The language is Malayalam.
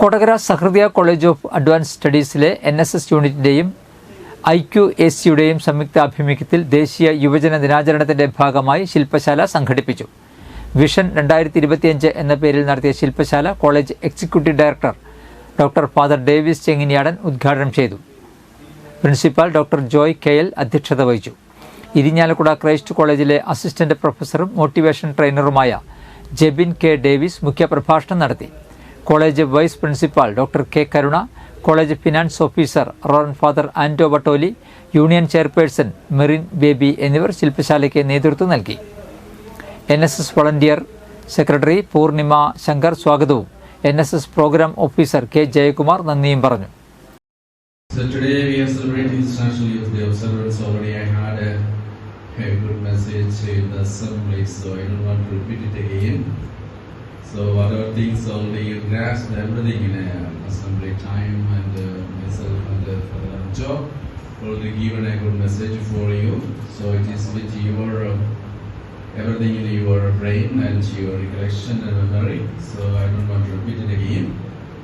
Kodakara Sahrdaya college of advance സ്റ്റഡീസിലെ NSS യൂണിറ്റിൻ്റെയും IQACയുടെയും സംയുക്താഭിമുഖ്യത്തിൽ ദേശീയ യുവജന ദിനാചരണത്തിൻ്റെ ഭാഗമായി ശില്പശാല സംഘടിപ്പിച്ചു. വിഷൻ 2025 എന്ന പേരിൽ നടത്തിയ ശില്പശാല college executive director doctor father Davis Chenginiyadan ഉദ്ഘാടനം ചെയ്തു. പ്രിൻസിപ്പാൾ ഡോക്ടർ ജോയ് KL അധ്യക്ഷത വഹിച്ചു. ഇരിഞ്ഞാലക്കുട ക്രൈസ്റ്റ് കോളേജിലെ അസിസ്റ്റന്റ് പ്രൊഫസറും മോട്ടിവേഷൻ ട്രെയിനറുമായ ജെബിൻ K. ഡേവിസ് മുഖ്യപ്രഭാഷണം നടത്തി. College vice principal doctor K. Karuna, college finance officer reverend father Anto Battoli, union chairperson Merin Baby എന്നിവർ ശില്പശാലയ്ക്ക് നേതൃത്വം നൽകി. NSS volunteer secretary Poornima Shankar സ്വാഗതവും NSS programme officer K. Jayakumar നന്ദിയും പറഞ്ഞു. So today we are celebrating International Youth Day observance. Already I had a good message in the assembly, so I don't want to repeat it again. So whatever things already you grasped everything in a assembly time, and myself and Father Joe already given a good message for you. So it is with your everything in your brain and your recollection and memory. So I don't want to repeat it again.